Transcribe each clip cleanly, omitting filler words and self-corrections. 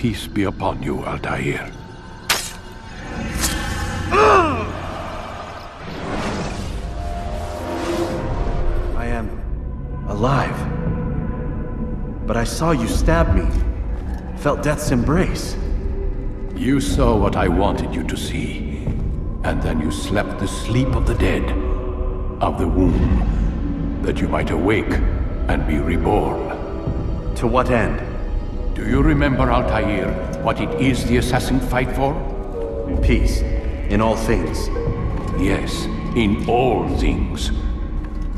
Peace be upon you, Altair. I am alive. But I saw you stab me. Felt death's embrace. You saw what I wanted you to see. And then you slept the sleep of the dead, of the womb, that you might awake and be reborn. To what end? Do you remember, Altair, what it is the assassins fight for? Peace. In all things. Yes, in all things.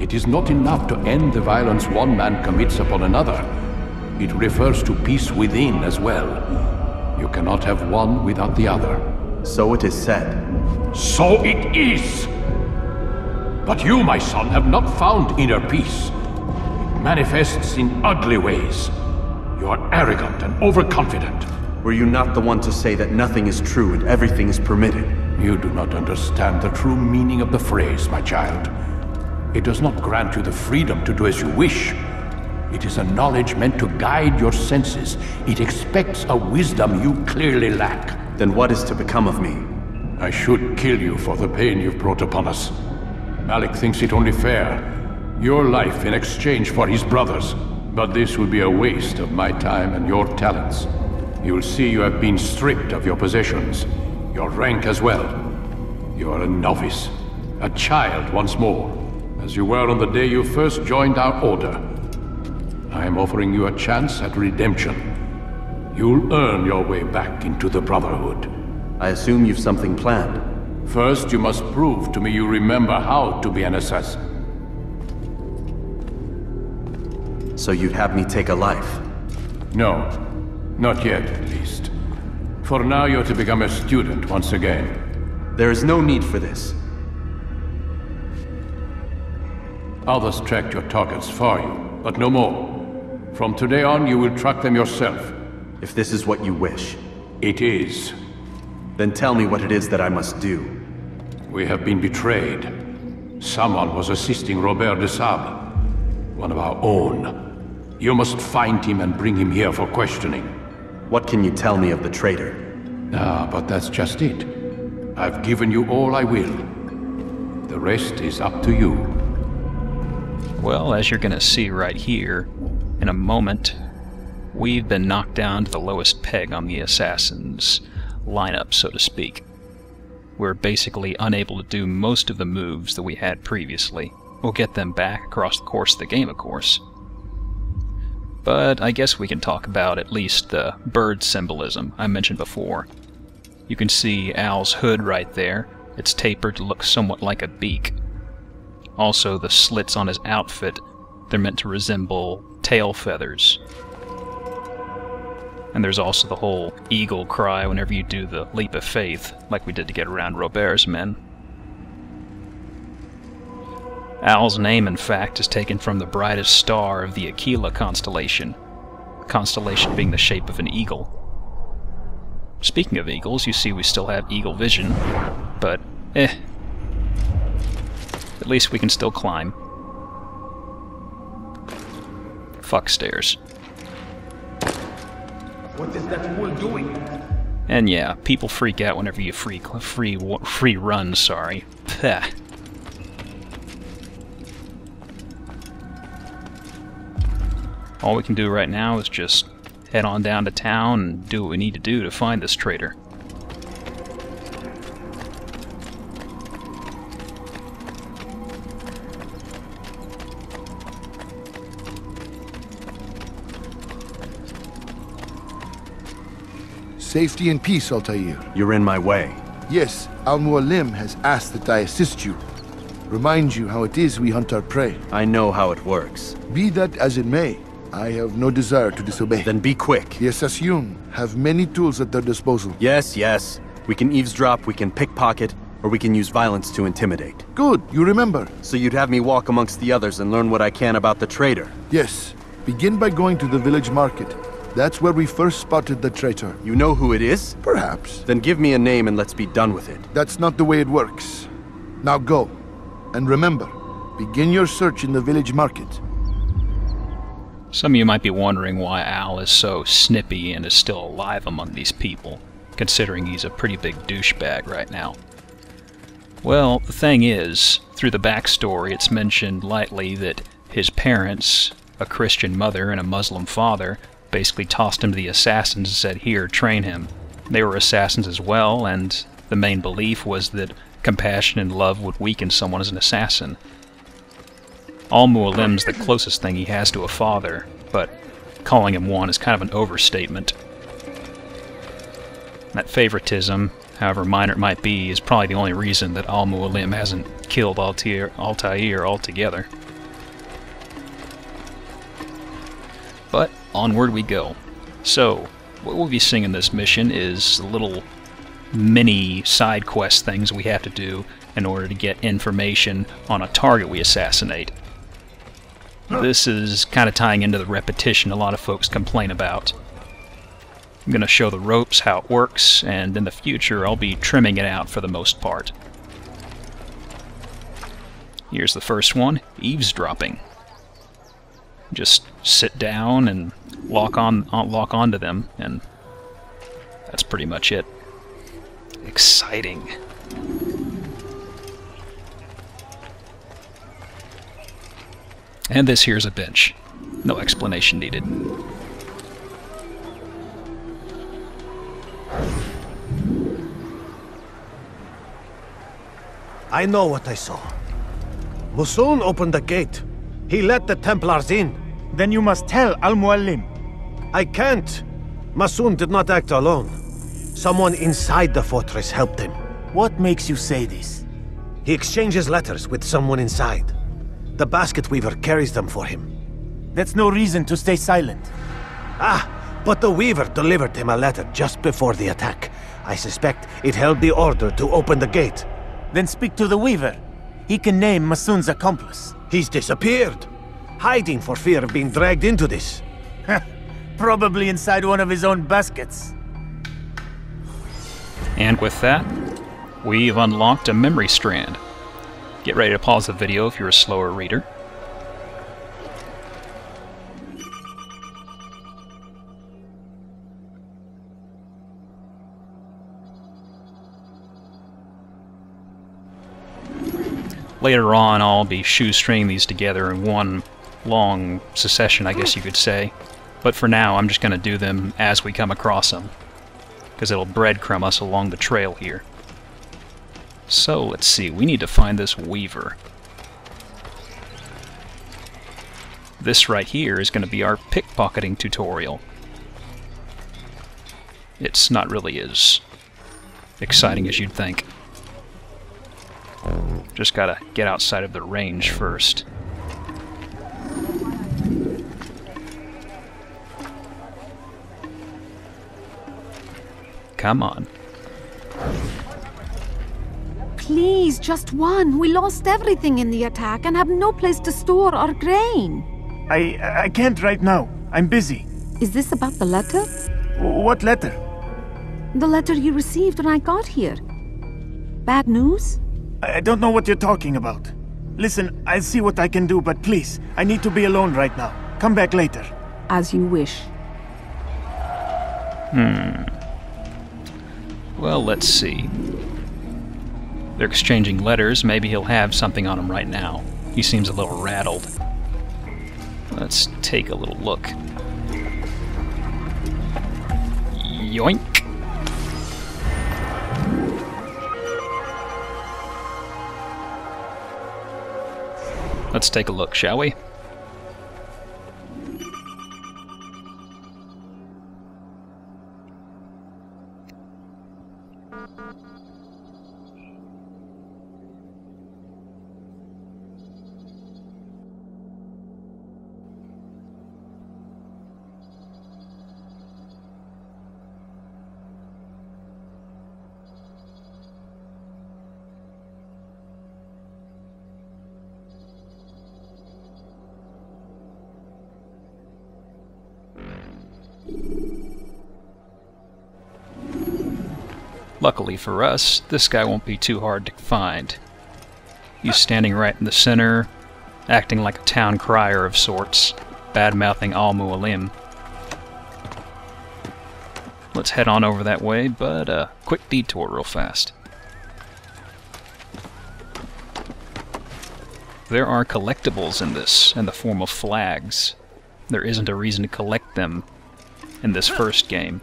It is not enough to end the violence one man commits upon another. It refers to peace within as well. You cannot have one without the other. So it is said. So it is! But you, my son, have not found inner peace. It manifests in ugly ways. You are arrogant and overconfident. Were you not the one to say that nothing is true and everything is permitted? You do not understand the true meaning of the phrase, my child. It does not grant you the freedom to do as you wish. It is a knowledge meant to guide your senses. It expects a wisdom you clearly lack. Then what is to become of me? I should kill you for the pain you've brought upon us. Malik thinks it only fair. Your life in exchange for his brother's. But this would be a waste of my time and your talents. You will see you have been stripped of your possessions, your rank as well. You are a novice, a child once more, as you were on the day you first joined our order. I am offering you a chance at redemption. You'll earn your way back into the Brotherhood. I assume you've something planned. First, you must prove to me you remember how to be an assassin. So you'd have me take a life? No. Not yet, at least. For now, you're to become a student once again. There is no need for this. Others tracked your targets for you, but no more. From today on, you will track them yourself. If this is what you wish. It is. Then tell me what it is that I must do. We have been betrayed. Someone was assisting Robert de Sable, one of our own. You must find him and bring him here for questioning. What can you tell me of the traitor? Ah, but that's just it. I've given you all I will. The rest is up to you. Well, as you're gonna see right here, in a moment, we've been knocked down to the lowest peg on the Assassin's lineup, so to speak. We're basically unable to do most of the moves that we had previously. We'll get them back across the course of the game, of course. But I guess we can talk about at least the bird symbolism I mentioned before. You can see Al's hood right there. It's tapered to look somewhat like a beak. Also, the slits on his outfit, they're meant to resemble tail feathers. And there's also the whole eagle cry whenever you do the leap of faith, like we did to get around Robert's men. Al's name, in fact, is taken from the brightest star of the Aquila constellation, the constellation being the shape of an eagle. Speaking of eagles, you see we still have eagle vision, but at least we can still climb. Fuck stairs. What is that fool doing? And yeah, people freak out whenever you free run, sorry. Pah. All we can do right now is just head on down to town and do what we need to do to find this traitor. Safety and peace, Altair. You're in my way. Yes, Al-Mualim has asked that I assist you. Remind you how it is we hunt our prey. I know how it works. Be that as it may, I have no desire to disobey. Then be quick. The Assassin have many tools at their disposal. Yes, yes. We can eavesdrop, we can pickpocket, or we can use violence to intimidate. Good, you remember. So you'd have me walk amongst the others and learn what I can about the traitor? Yes. Begin by going to the village market. That's where we first spotted the traitor. You know who it is? Perhaps. Then give me a name and let's be done with it. That's not the way it works. Now go. And remember, begin your search in the village market. Some of you might be wondering why Al is so snippy and is still alive among these people, considering he's a pretty big douchebag right now. Well, the thing is, through the backstory it's mentioned lightly that his parents, a Christian mother and a Muslim father, basically tossed him to the assassins and said, "Here, train him." They were assassins as well, and the main belief was that compassion and love would weaken someone as an assassin. Al-Mualim's the closest thing he has to a father, but calling him one is kind of an overstatement. That favoritism, however minor it might be, is probably the only reason that Al-Mualim hasn't killed Altair altogether. But onward we go. So, what we'll be seeing in this mission is little mini side quest things we have to do in order to get information on a target we assassinate. This is kind of tying into the repetition a lot of folks complain about. I'm going to show the ropes, how it works, and in the future I'll be trimming it out for the most part. Here's the first one, eavesdropping. Just sit down and lock onto them, and that's pretty much it. Exciting. And this here's a bench. No explanation needed. I know what I saw. Musoon opened the gate. He let the Templars in. Then you must tell Al-Mualim. I can't. Musoon did not act alone. Someone inside the fortress helped him. What makes you say this? He exchanges letters with someone inside. The basket weaver carries them for him. That's no reason to stay silent. Ah, but the weaver delivered him a letter just before the attack. I suspect it held the order to open the gate. Then speak to the weaver. He can name Masoon's accomplice. He's disappeared, hiding for fear of being dragged into this. Probably inside one of his own baskets. And with that, we've unlocked a memory strand. Get ready to pause the video if you're a slower reader. Later on, I'll be shoestringing these together in one long succession, I guess you could say. But for now, I'm just going to do them as we come across them, because it'll breadcrumb us along the trail here. So, let's see, we need to find this weaver. This right here is going to be our pickpocketing tutorial. It's not really as exciting as you'd think. Just gotta get outside of the range first. Come on. Please, just one. We lost everything in the attack and have no place to store our grain. I can't right now. I'm busy. Is this about the letter? What letter? The letter you received when I got here. Bad news? I don't know what you're talking about. Listen, I'll see what I can do, but please, I need to be alone right now. Come back later. As you wish. Well, let's see. They're exchanging letters. Maybe he'll have something on him right now. He seems a little rattled. Let's take a little look. Yoink! Let's take a look, shall we? Luckily for us, this guy won't be too hard to find. He's standing right in the center, acting like a town crier of sorts. bad-mouthing Al-Mualim. Let's head on over that way, but quick detour real fast. There are collectibles in this, in the form of flags. There isn't a reason to collect them in this first game,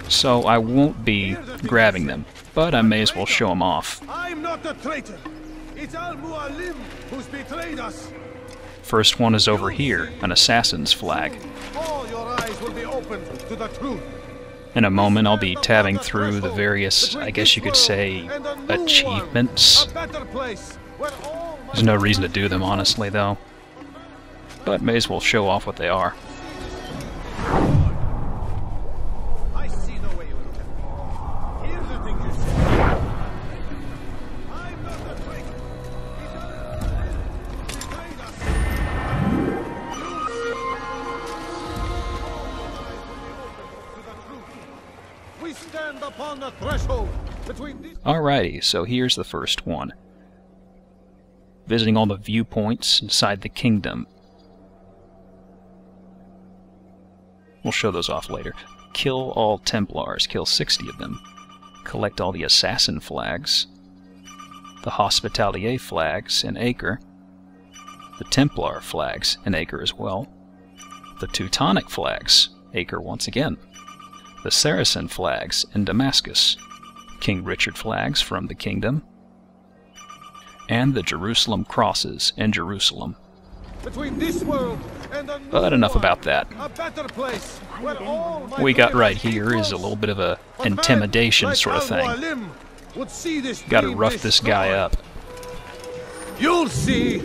so I won't be grabbing them, but I may as well show them off. I'm not a traitor. It's Al-Mualim who's betrayed us. First one is over here, an assassin's flag. All your eyes will be opened to the truth. In a moment I'll be tabbing through the various, I guess you could say, achievements. There's no reason to do them, honestly, though. But may as well show off what they are. I see the way you look at me. Here's the thing you say. I'm not a traitor. He betrayed us. We stand upon the threshold between these. Alrighty, so here's the first one. Visiting all the viewpoints inside the kingdom. We'll show those off later. Kill all Templars, kill 60 of them. Collect all the assassin flags. The Hospitalier flags in Acre. The Templar flags in Acre as well. The Teutonic flags, Acre once again. The Saracen flags in Damascus. King Richard flags from the kingdom. And the Jerusalem crosses in Jerusalem. Between this world and the But enough about that. a better place where all What we got right here is a little bit of a intimidation sort of thing. Gotta rough this guy up. You'll see.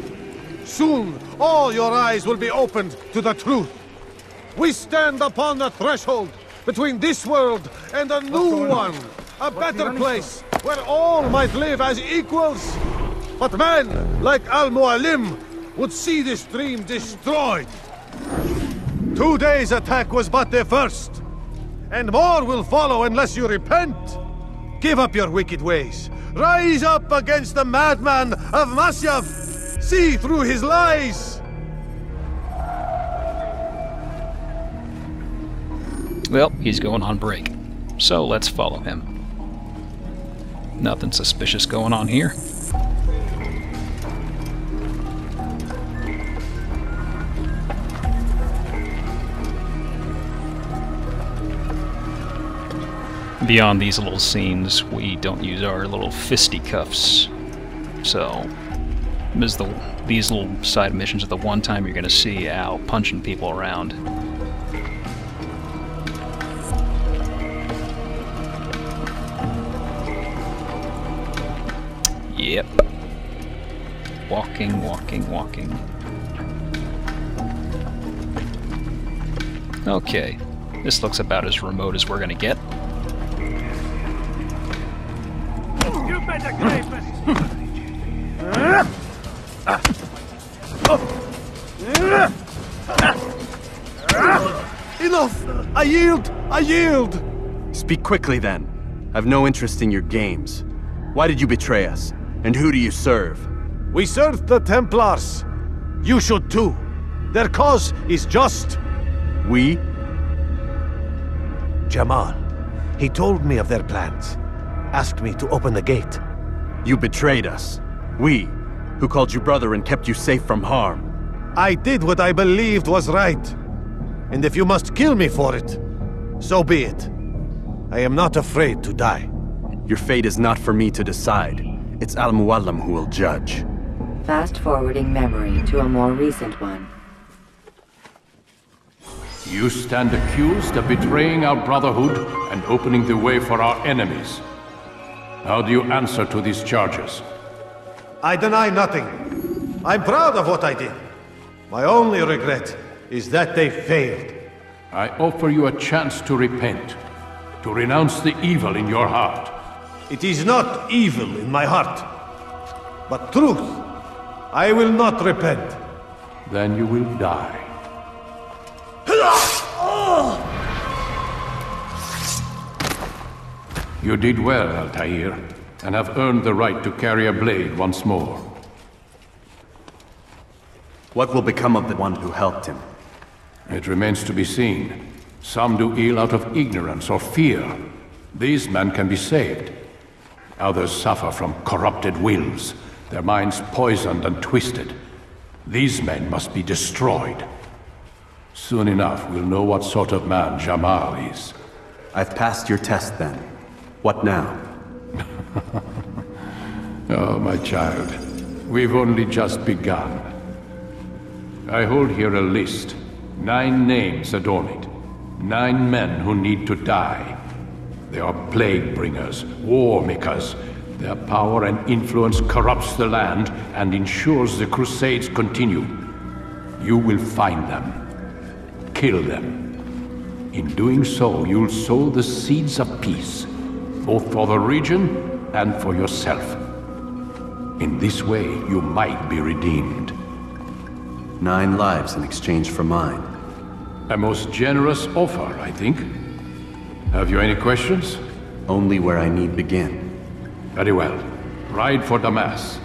Soon all your eyes will be opened to the truth. We stand upon the threshold between this world and a new one. A better place where all might live as equals. But men like Al-Mualim would see this dream destroyed. Today's attack was but the first, and more will follow unless you repent. Give up your wicked ways. Rise up against the madman of Masyaf. See through his lies. Well, he's going on break, so let's follow him. Nothing suspicious going on here. Beyond these little scenes, we don't use our little fisticuffs. So, these little side missions are the one time you're going to see Al punching people around. Yep. Walking, walking, walking. Okay. This looks about as remote as we're going to get. Enough! I yield! I yield! Speak quickly then. I've no interest in your games. Why did you betray us? And who do you serve? We serve the Templars. You should too. Their cause is just. We? Jamal. He told me of their plans. Asked me to open the gate. You betrayed us. We, who called you brother and kept you safe from harm. I did what I believed was right. And if you must kill me for it, so be it. I am not afraid to die. Your fate is not for me to decide. It's Al-Mualim who will judge. Fast-forwarding memory to a more recent one. You stand accused of betraying our brotherhood and opening the way for our enemies. How do you answer to these charges? I deny nothing. I'm proud of what I did. My only regret is that they failed. I offer you a chance to repent, to renounce the evil in your heart. It is not evil in my heart, but truth. I will not repent. Then you will die. You did well, Altair, and have earned the right to carry a blade once more. What will become of the one who helped him? It remains to be seen. Some do ill out of ignorance or fear. These men can be saved. Others suffer from corrupted wills, their minds poisoned and twisted. These men must be destroyed. Soon enough, we'll know what sort of man Jamal is. I've passed your test then. What now? Oh, my child. We've only just begun. I hold here a list. 9 names adorn it. 9 men who need to die. They are plague bringers, war makers. Their power and influence corrupts the land and ensures the crusades continue. You will find them. Kill them. In doing so, you'll sow the seeds of peace, both for the region and for yourself. In this way, you might be redeemed. 9 lives in exchange for mine. A most generous offer, I think. Have you any questions? Only where I need begin. Very well. Ride for Damascus.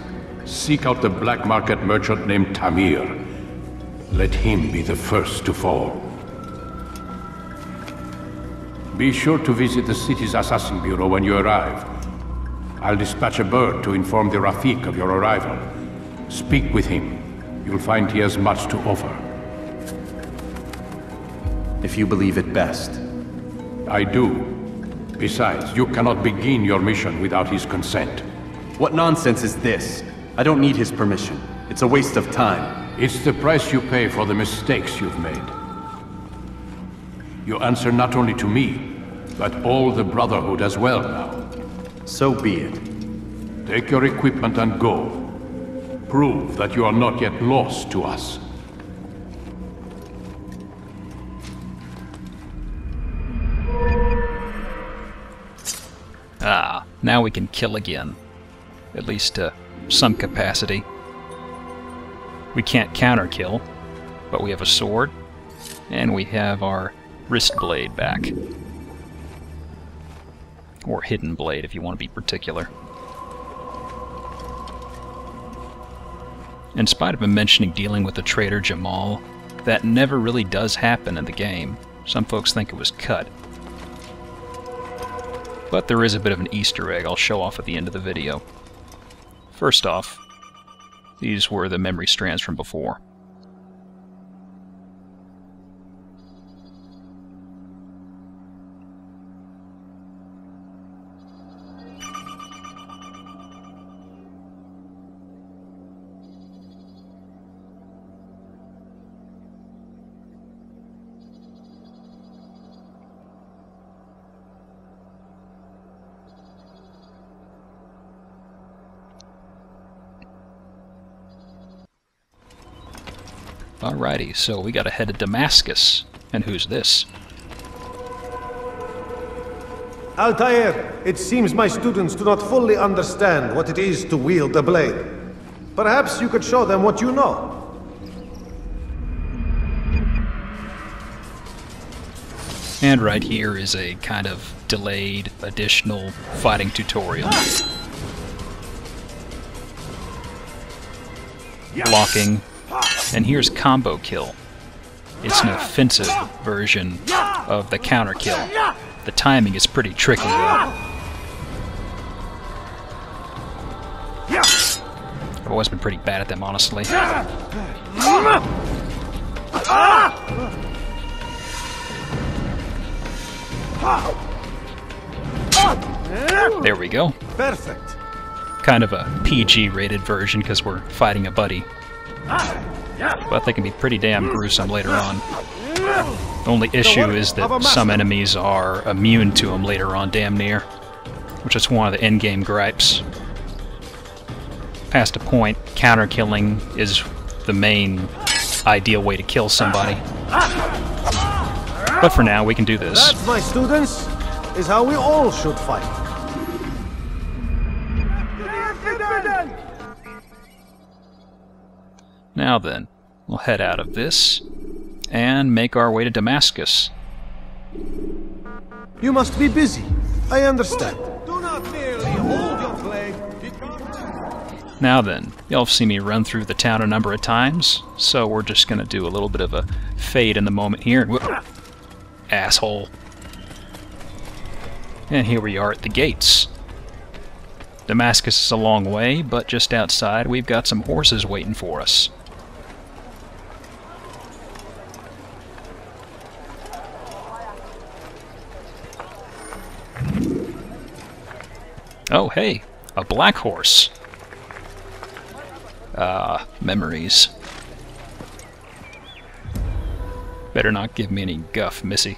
Seek out the black market merchant named Tamir. Let him be the first to fall. Be sure to visit the city's assassin bureau when you arrive. I'll dispatch a bird to inform the Rafik of your arrival. Speak with him. You'll find he has much to offer. If you believe it best. I do. Besides, you cannot begin your mission without his consent. What nonsense is this? I don't need his permission. It's a waste of time. It's the price you pay for the mistakes you've made. You answer not only to me, but all the Brotherhood as well now. So be it. Take your equipment and go. Prove that you are not yet lost to us. Ah, now we can kill again. At least to some capacity. We can't counter-kill, but we have a sword, and we have our wrist blade back. Or hidden blade, if you want to be particular. In spite of him mentioning dealing with the traitor Jamal, that never really does happen in the game. Some folks think it was cut. But there is a bit of an Easter egg I'll show off at the end of the video. First off, these were the memory strands from before. Alrighty, so we gotta head to Damascus. And who's this? Altair, it seems my students do not fully understand what it is to wield a blade. Perhaps you could show them what you know. And right here is a kind of delayed, additional fighting tutorial. Blocking. And here's combo kill. It's an offensive version of the counter kill. The timing is pretty tricky though. I've always been pretty bad at them, honestly. There we go. Perfect. Kind of a PG-rated version because we're fighting a buddy. But they can be pretty damn gruesome later on. The only issue is that some enemies are immune to them later on, damn near. Which is one of the endgame gripes. Past a point, counter-killing is the main ideal way to kill somebody. But for now, we can do this. That, my students, is how we all should fight. Now then, we'll head out of this and make our way to Damascus. You must be busy. I understand. Do not merely hold your blade. Now then, y'all have seen me run through the town a number of times, so we're just going to do a little bit of a fade in the moment here. Whoop. Asshole. And here we are at the gates. Damascus is a long way, but just outside we've got some horses waiting for us. Oh, hey, a black horse. Memories. Better not give me any guff, missy.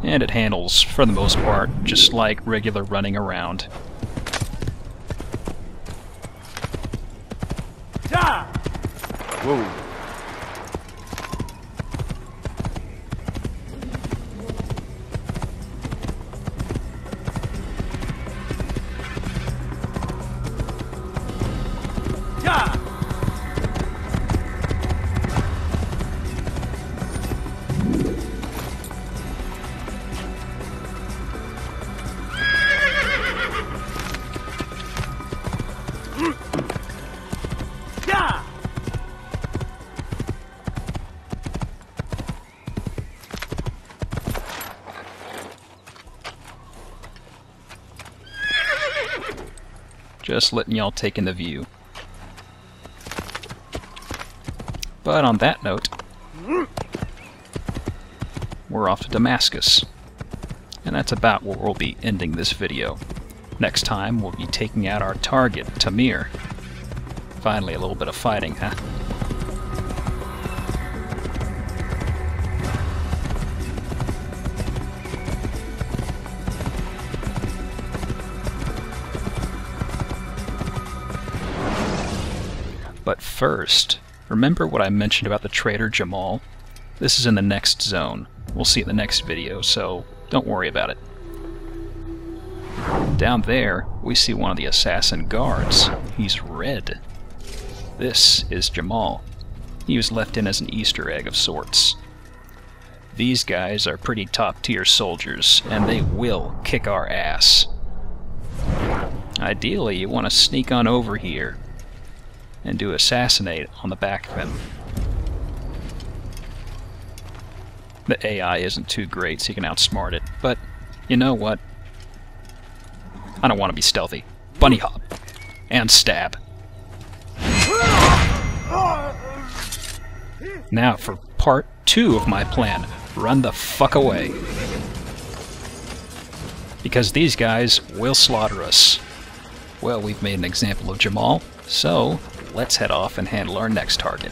And it handles, for the most part, just like regular running around. Whoa. Just letting y'all take in the view. But on that note, we're off to Damascus. And that's about where we'll be ending this video. Next time, we'll be taking out our target, Tamir. Finally, a little bit of fighting, huh? But first, remember what I mentioned about the traitor Jamal? This is in the next zone. We'll see it in the next video, so don't worry about it. Down there, we see one of the assassin guards. He's red. This is Jamal. He was left in as an Easter egg of sorts. These guys are pretty top-tier soldiers, and they will kick our ass. Ideally, you want to sneak on over here and do assassinate on the back of him. The AI isn't too great, so you can outsmart it, but you know what? I don't want to be stealthy. Bunny hop. And stab. Now for part 2 of my plan. Run the fuck away. Because these guys will slaughter us. Well, we've made an example of Jamal, so let's head off and handle our next target.